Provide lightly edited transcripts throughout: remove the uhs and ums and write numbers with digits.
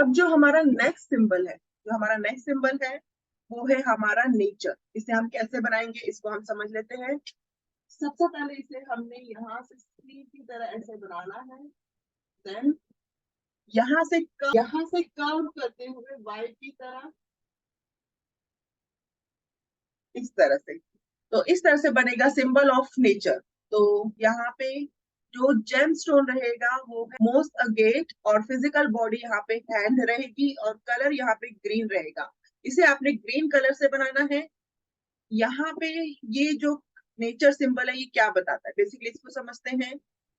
अब जो हमारा नेक्स्ट सिंबल है, वो है हमारा नेचर। इसे हम कैसे बनाएंगे इसको हम समझ लेते हैं। सबसे पहले इसे हमने यहाँ से सी की तरह ऐसे बनाना है। देन यहाँ से कर्व करते हुए वाई की तरह, इस तरह से। तो इस तरह से बनेगा सिंबल ऑफ नेचर। तो यहाँ पे जो जेम स्टोन रहेगा वो है मोस्ट अगेट, और फिजिकल बॉडी यहाँ पे हैंड रहेगी, और कलर यहाँ पे ग्रीन रहेगा। इसे आपने ग्रीन कलर से बनाना है। यहाँ पे ये जो नेचर सिंबल है ये क्या बताता है, बेसिकली इसको समझते हैं।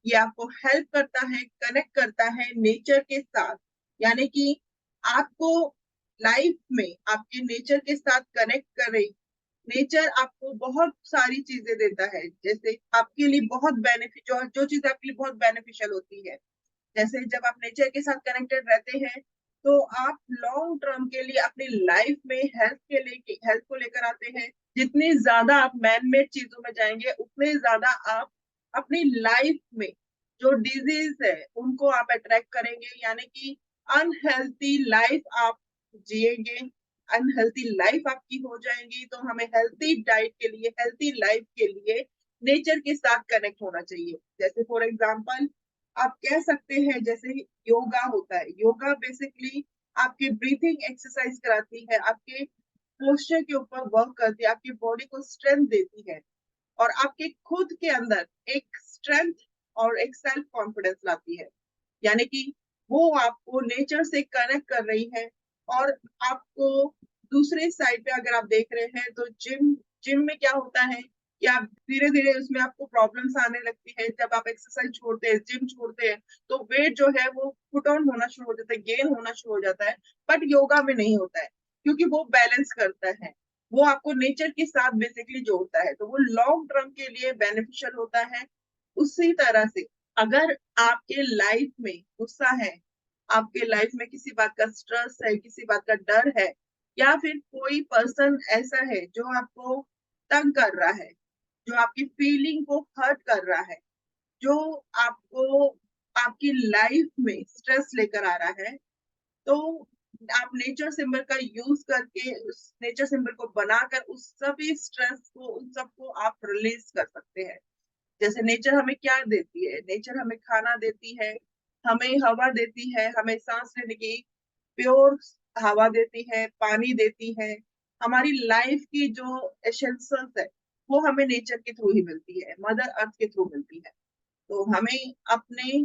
ये आपको हेल्प करता है, कनेक्ट करता है नेचर के साथ। यानी कि आपको लाइफ में आपके नेचर के साथ कनेक्ट कर रही। नेचर आपको बहुत सारी चीजें देता है, जैसे आपके लिए बहुत बेनिफिट, जो चीज आपके लिए बहुत बेनिफिशियल होती है। जैसे जब आप नेचर के साथ कनेक्टेड रहते हैं तो आप लॉन्ग टर्म के लिए अपनी लाइफ में हेल्थ को लेकर आते हैं। जितनी ज्यादा आप मैन मेड चीजों में जाएंगे उतने ज्यादा आप अपनी लाइफ में जो डिजीज है उनको आप अट्रैक्ट करेंगे। यानी कि अनहेल्थी लाइफ आप जिएंगे, अनहेल्थी लाइफ आपकी हो जाएंगी। तो हमें हेल्थी डाइट के लिए, हेल्थी लाइफ के लिए नेचर के साथ कनेक्ट होना चाहिए। जैसे फॉर एग्जाम्पल आप कह सकते हैं, जैसे योगा होता है, योगा बेसिकली आपकी ब्रीथिंग एक्सरसाइज कराती है, आपके पोस्चर के ऊपर वर्क करती है, आपकी बॉडी को स्ट्रेंथ देती है, और आपके खुद के अंदर एक स्ट्रेंथ और एक सेल्फ कॉन्फिडेंस लाती है। यानी कि वो आपको नेचर से कनेक्ट कर रही है। और आपको दूसरे साइड पे अगर आप देख रहे हैं तो जिम जिम में क्या होता है कि आप धीरे धीरे उसमें आपको प्रॉब्लम्स आने लगती है। जब आप एक्सरसाइज छोड़ते हैं, जिम छोड़ते हैं, तो वेट जो है वो पुट ऑन होना शुरू हो जाता है, गेन होना शुरू हो जाता है। बट योगा में नहीं होता है, क्योंकि वो बैलेंस करता है, वो आपको नेचर के साथ बेसिकली जोड़ता है, तो वो लॉन्ग टर्म के लिए बेनिफिशियल होता है। उसी तरह से अगर आपके लाइफ में गुस्सा है, आपके लाइफ में किसी बात का स्ट्रेस है, किसी बात का डर है, या फिर कोई पर्सन ऐसा है जो आपको तंग कर रहा है, जो आपकी फीलिंग को हर्ट कर रहा है, जो आपको आपकी लाइफ में स्ट्रेस लेकर आ रहा है, तो आप नेचर सिंबल का यूज करके, उस नेचर सिंबल को बनाकर उस सभी स्ट्रेस को, उन सबको आप रिलीज कर सकते हैं। जैसे नेचर हमें क्या देती है, नेचर हमें खाना देती है, हमें हवा देती है, हमें सांस लेने की प्योर हवा देती है, पानी देती है। हमारी लाइफ की जो एसेंशियल्स है वो हमें नेचर के थ्रू ही मिलती है, मदर अर्थ के थ्रू मिलती है। तो हमें अपने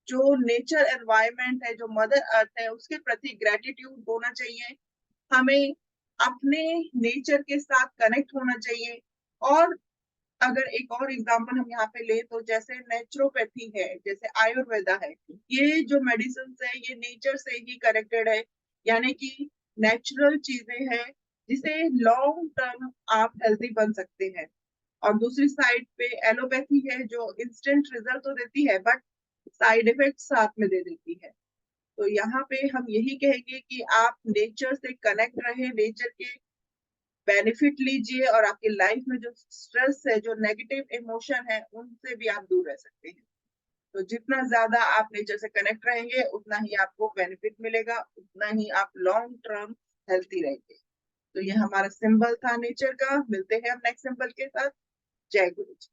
जो नेचर एनवायरनमेंट है, जो मदर अर्थ है, उसके प्रति ग्रेटिट्यूड होना चाहिए। हमें अपने नेचर के साथ कनेक्ट होना चाहिए। और अगर एक और एग्जांपल हम यहाँ पे ले, तो जैसे नेचुरोपैथी है, जैसे आयुर्वेदा है, ये जो मेडिसिन है ये नेचर से ही कनेक्टेड है। यानी कि नेचुरल चीजें हैं जिसे लॉन्ग टर्म आप हेल्थी बन सकते हैं। और दूसरी साइड पे एलोपैथी है जो इंस्टेंट रिजल्ट तो देती है बट साइड इफेक्ट साथ में दे देती है। तो यहाँ पे हम यही कहेंगे कि आप नेचर से कनेक्ट रहे, नेचर के बेनिफिट लीजिए, और आपकी लाइफ में जो स्ट्रेस है, जो नेगेटिव इमोशन है, उनसे भी आप दूर रह सकते हैं। तो जितना ज्यादा आप नेचर से कनेक्ट रहेंगे उतना ही आपको बेनिफिट मिलेगा, उतना ही आप लॉन्ग टर्म हेल्थी रहेंगे। तो ये हमारा सिंबल था नेचर का। मिलते हैं अब नेक्स्ट सिंबल के साथ। जय गुरु जी।